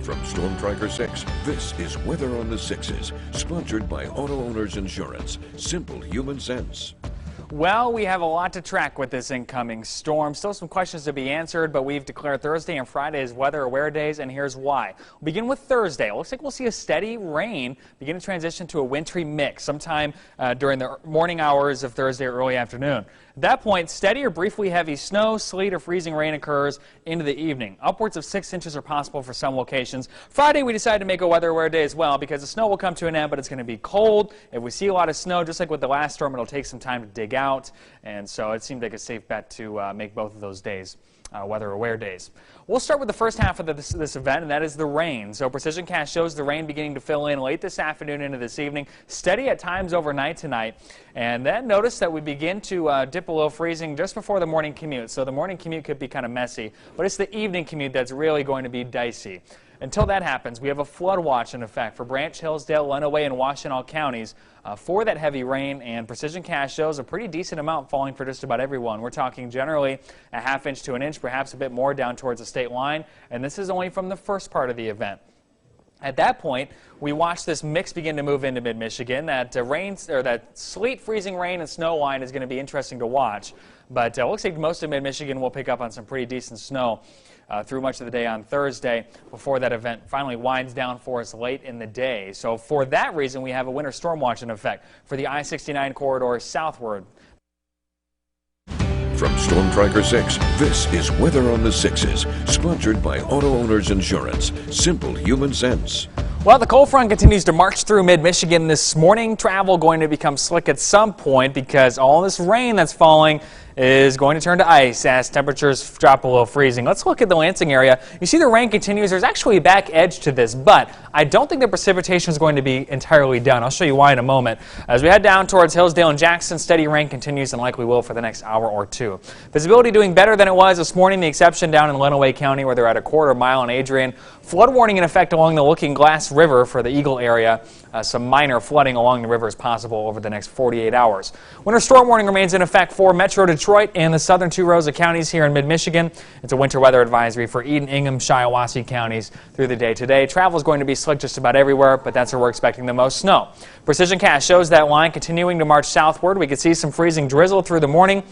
From Storm Tracker 6, this is Weather on the Sixes, sponsored by Auto Owners Insurance. Simple human sense. Well, we have a lot to track with this incoming storm. Still some questions to be answered, but we've declared Thursday and Friday as weather aware days, and here's why. We'll begin with Thursday. It looks like we'll see a steady rain begin to transition to a wintry mix sometime during the morning hours of Thursday or early afternoon. At that point, steady or briefly heavy snow, sleet, or freezing rain occurs into the evening. Upwards of 6 inches are possible for some locations. Friday, we decided to make a weather aware day as well because the snow will come to an end, but it's going to be cold. If we see a lot of snow, just like with the last storm, it'll take some time to dig out, and so it seemed like a safe bet to make both of those days weather aware days. We'll start with the first half of this event, and that is the rain. So Precision Cast shows the rain beginning to fill in late this afternoon into this evening, steady at times overnight tonight, and then notice that we begin to dip below freezing just before the morning commute. So the morning commute could be kind of messy, but it's the evening commute that's really going to be dicey. Until that happens, we have a flood watch in effect for Branch, Hillsdale, Lenawee, and Washtenaw counties for that heavy rain, and Precision Cast shows a pretty decent amount falling for just about everyone. We're talking generally a ½ inch to an inch, perhaps a bit more down towards the state line, and this is only from the first part of the event. At that point, we watch this mix begin to move into mid-Michigan. That that sleet, freezing rain, and snow line is going to be interesting to watch. But it looks like most of mid-Michigan will pick up on some pretty decent snow through much of the day on Thursday before that event finally winds down for us late in the day. So for that reason, we have a winter storm watch in effect for the I-69 corridor southward. From Storm Tracker 6, this is Weather on the Sixes, sponsored by Auto Owners Insurance. Simple human sense. Well, the cold front continues to march through mid-Michigan this morning. Travel going to become slick at some point because all this rain that's falling is going to turn to ice as temperatures drop below freezing. Let's look at the Lansing area. You see the rain continues. There's actually a back edge to this, but I don't think the precipitation is going to be entirely done. I'll show you why in a moment. As we head down towards Hillsdale and Jackson, steady rain continues and likely will for the next hour or two. Visibility doing better than it was this morning, the exception down in Lenawee County where they're at a quarter mile in Adrian. Flood warning in effect along the Looking Glass River for the Eagle area. Some minor flooding along the river is possible over the next 48 hours. Winter storm warning remains in effect for Metro Detroit and the southern two rows of counties here in mid-Michigan. It's a winter weather advisory for Eden, Ingham, Shiawassee counties through the day today. Travel is going to be slick just about everywhere, but that's where we're expecting the most snow. Precision Cast shows that line continuing to march southward. We could see some freezing drizzle through the morning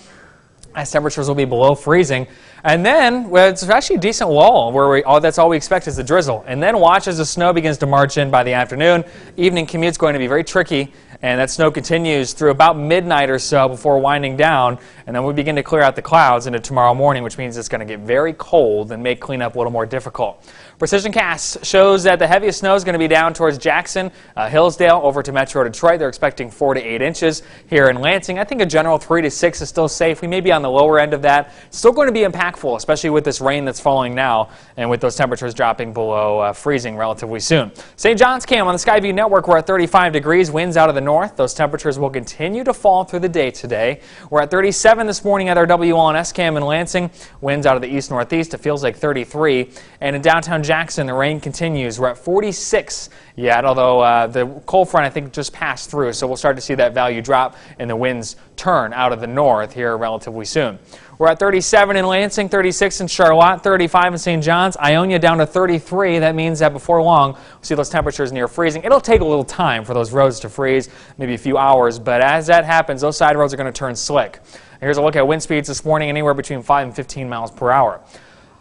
as temperatures will be below freezing. And then, well, it's actually a decent lull where that's all we expect is the drizzle. And then watch as the snow begins to march in by the afternoon. Evening commute's going to be very tricky, and that snow continues through about midnight or so before winding down. And then we begin to clear out the clouds into tomorrow morning, which means it's going to get very cold and make cleanup a little more difficult. Precision Cast shows that the heaviest snow is going to be down towards Jackson, Hillsdale, over to Metro Detroit. They're expecting 4 to 8 inches. Here in Lansing, I think a general 3 to 6 is still safe. We may be on the lower end of that. Still going to be impactful, especially with this rain that's falling now and with those temperatures dropping below freezing relatively soon. St. John's Cam on the Skyview Network, we're at 35 degrees, winds out of the north. Those temperatures will continue to fall through the day today. We're at 37 this morning at our WLNS Cam in Lansing. Winds out of the east-northeast. It feels like 33. And in downtown Jackson, the rain continues. We're at 46 yet, although the cold front, I think, just passed through. So we'll start to see that value drop and the winds turn out of the north here relatively soon. We're at 37 in Lansing, 36 in Charlotte, 35 in St. John's, Ionia down to 33. That means that before long, we'll see those temperatures near freezing. It'll take a little time for those roads to freeze, maybe a few hours, but as that happens, those side roads are going to turn slick. Here's a look at wind speeds this morning, anywhere between 5 and 15 miles per hour.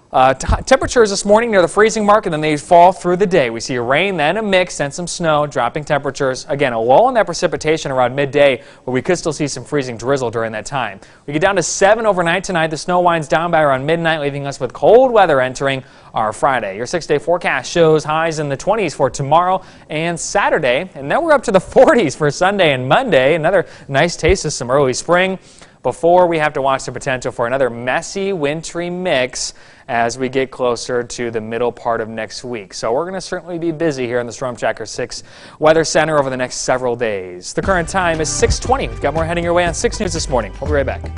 Temperatures this morning near the freezing mark, and then they fall through the day. We see a rain, then a mix, then some snow, dropping temperatures. Again, a lull in that precipitation around midday, but we could still see some freezing drizzle during that time. We get down to 7 overnight tonight. The snow winds down by around midnight, leaving us with cold weather entering our Friday. Your 6-day forecast shows highs in the 20s for tomorrow and Saturday, and then we're up to the 40s for Sunday and Monday. Another nice taste of some early spring before we have to watch the potential for another messy, wintry mix as we get closer to the middle part of next week. So we're going to certainly be busy here in the Storm Tracker 6 Weather Center over the next several days. The current time is 6:20. We've got more heading your way on 6 News this morning. We'll be right back.